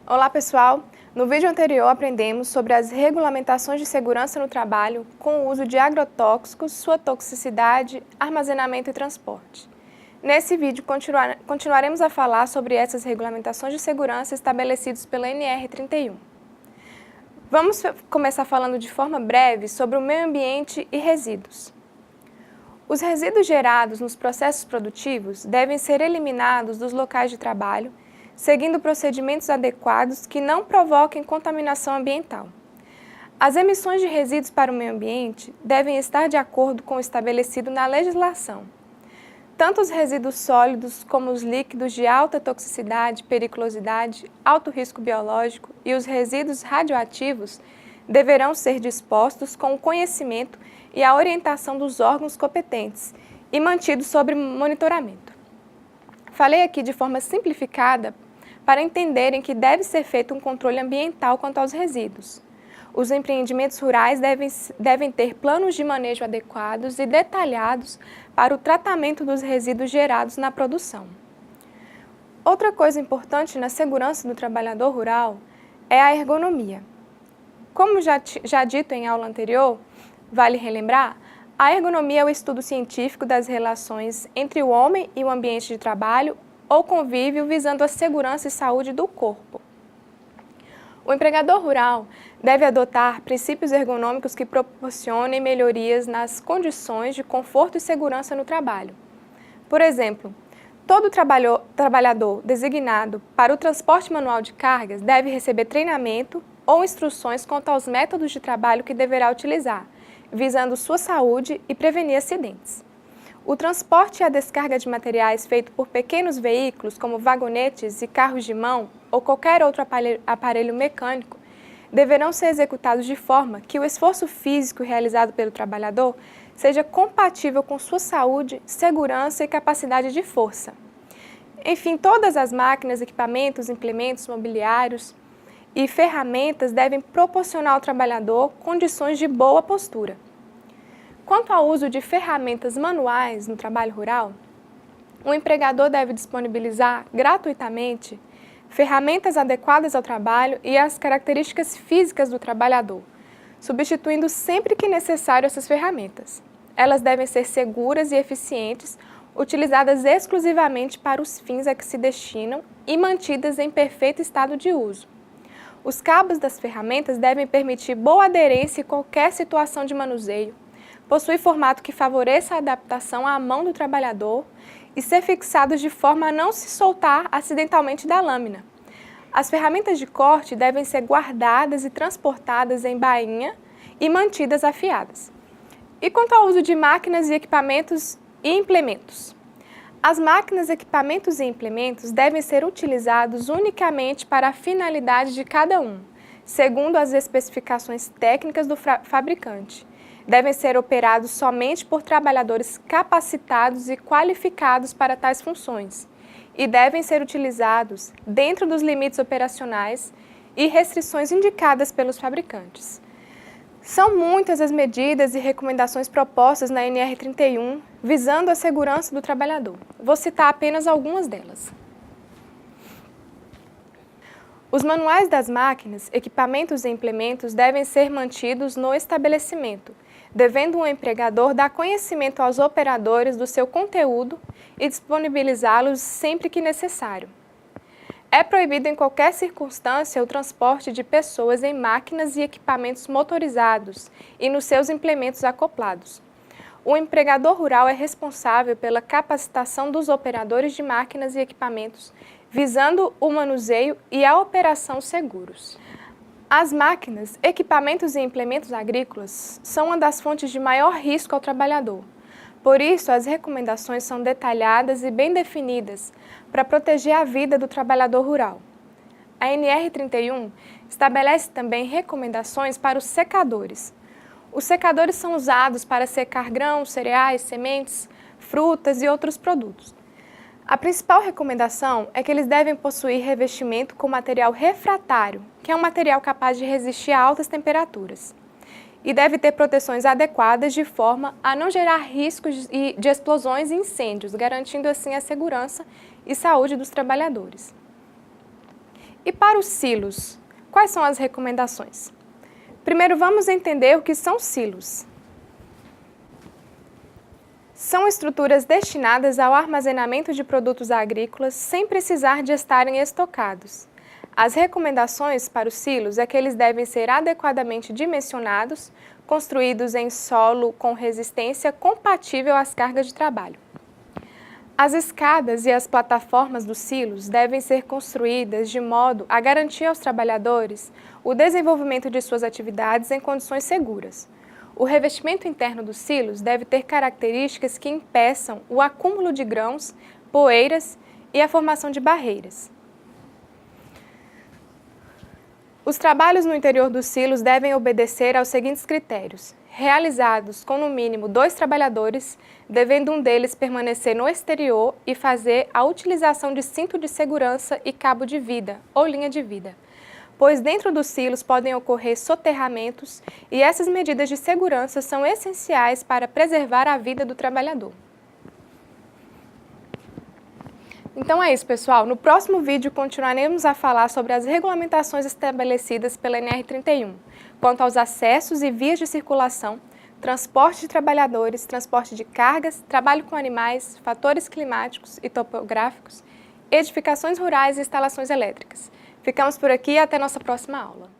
Olá pessoal, no vídeo anterior aprendemos sobre as regulamentações de segurança no trabalho com o uso de agrotóxicos, sua toxicidade, armazenamento e transporte. Nesse vídeo continuaremos a falar sobre essas regulamentações de segurança estabelecidas pela NR31. Vamos começar falando de forma breve sobre o meio ambiente e resíduos. Os resíduos gerados nos processos produtivos devem ser eliminados dos locais de trabalho, seguindo procedimentos adequados que não provoquem contaminação ambiental. As emissões de resíduos para o meio ambiente devem estar de acordo com o estabelecido na legislação. Tanto os resíduos sólidos como os líquidos de alta toxicidade, periculosidade, alto risco biológico e os resíduos radioativos deverão ser dispostos com o conhecimento e a orientação dos órgãos competentes e mantidos sob monitoramento. Falei aqui de forma simplificada para entenderem que deve ser feito um controle ambiental quanto aos resíduos. Os empreendimentos rurais devem ter planos de manejo adequados e detalhados para o tratamento dos resíduos gerados na produção. Outra coisa importante na segurança do trabalhador rural é a ergonomia. Como já dito em aula anterior, vale relembrar, a ergonomia é o estudo científico das relações entre o homem e o ambiente de trabalho ou convívio visando a segurança e saúde do corpo. O empregador rural deve adotar princípios ergonômicos que proporcionem melhorias nas condições de conforto e segurança no trabalho. Por exemplo, todo trabalhador designado para o transporte manual de cargas deve receber treinamento ou instruções quanto aos métodos de trabalho que deverá utilizar, visando sua saúde e prevenir acidentes. O transporte e a descarga de materiais feito por pequenos veículos, como vagonetes e carros de mão ou qualquer outro aparelho mecânico, deverão ser executados de forma que o esforço físico realizado pelo trabalhador seja compatível com sua saúde, segurança e capacidade de força. Enfim, todas as máquinas, equipamentos, implementos, mobiliários e ferramentas devem proporcionar ao trabalhador condições de boa postura. Quanto ao uso de ferramentas manuais no trabalho rural, o empregador deve disponibilizar gratuitamente ferramentas adequadas ao trabalho e às características físicas do trabalhador, substituindo sempre que necessário essas ferramentas. Elas devem ser seguras e eficientes, utilizadas exclusivamente para os fins a que se destinam e mantidas em perfeito estado de uso. Os cabos das ferramentas devem permitir boa aderência em qualquer situação de manuseio, possuir formato que favoreça a adaptação à mão do trabalhador e ser fixados de forma a não se soltar acidentalmente da lâmina. As ferramentas de corte devem ser guardadas e transportadas em bainha e mantidas afiadas. E quanto ao uso de máquinas e equipamentos e implementos? As máquinas, equipamentos e implementos devem ser utilizados unicamente para a finalidade de cada um, segundo as especificações técnicas do fabricante. Devem ser operados somente por trabalhadores capacitados e qualificados para tais funções e devem ser utilizados dentro dos limites operacionais e restrições indicadas pelos fabricantes. São muitas as medidas e recomendações propostas na NR31 visando a segurança do trabalhador. Vou citar apenas algumas delas. Os manuais das máquinas, equipamentos e implementos devem ser mantidos no estabelecimento, devendo o empregador dar conhecimento aos operadores do seu conteúdo e disponibilizá-los sempre que necessário. É proibido em qualquer circunstância o transporte de pessoas em máquinas e equipamentos motorizados e nos seus implementos acoplados. O empregador rural é responsável pela capacitação dos operadores de máquinas e equipamentos, visando o manuseio e a operação seguros. As máquinas, equipamentos e implementos agrícolas são uma das fontes de maior risco ao trabalhador. Por isso, as recomendações são detalhadas e bem definidas para proteger a vida do trabalhador rural. A NR31 estabelece também recomendações para os secadores. Os secadores são usados para secar grãos, cereais, sementes, frutas e outros produtos. A principal recomendação é que eles devem possuir revestimento com material refratário, que é um material capaz de resistir a altas temperaturas. E deve ter proteções adequadas de forma a não gerar riscos de explosões e incêndios, garantindo assim a segurança e saúde dos trabalhadores. E para os silos, quais são as recomendações? Primeiro, vamos entender o que são silos. São estruturas destinadas ao armazenamento de produtos agrícolas sem precisar de estarem estocados. As recomendações para os silos é que eles devem ser adequadamente dimensionados, construídos em solo com resistência compatível às cargas de trabalho. As escadas e as plataformas dos silos devem ser construídas de modo a garantir aos trabalhadores o desenvolvimento de suas atividades em condições seguras. O revestimento interno dos silos deve ter características que impeçam o acúmulo de grãos, poeiras e a formação de barreiras. Os trabalhos no interior dos silos devem obedecer aos seguintes critérios: realizados com no mínimo 2 trabalhadores, devendo um deles permanecer no exterior e fazer a utilização de cinto de segurança e cabo de vida ou linha de vida, pois dentro dos silos podem ocorrer soterramentos e essas medidas de segurança são essenciais para preservar a vida do trabalhador. Então é isso, pessoal. No próximo vídeo continuaremos a falar sobre as regulamentações estabelecidas pela NR31, quanto aos acessos e vias de circulação, transporte de trabalhadores, transporte de cargas, trabalho com animais, fatores climáticos e topográficos, edificações rurais e instalações elétricas. Ficamos por aqui e até nossa próxima aula.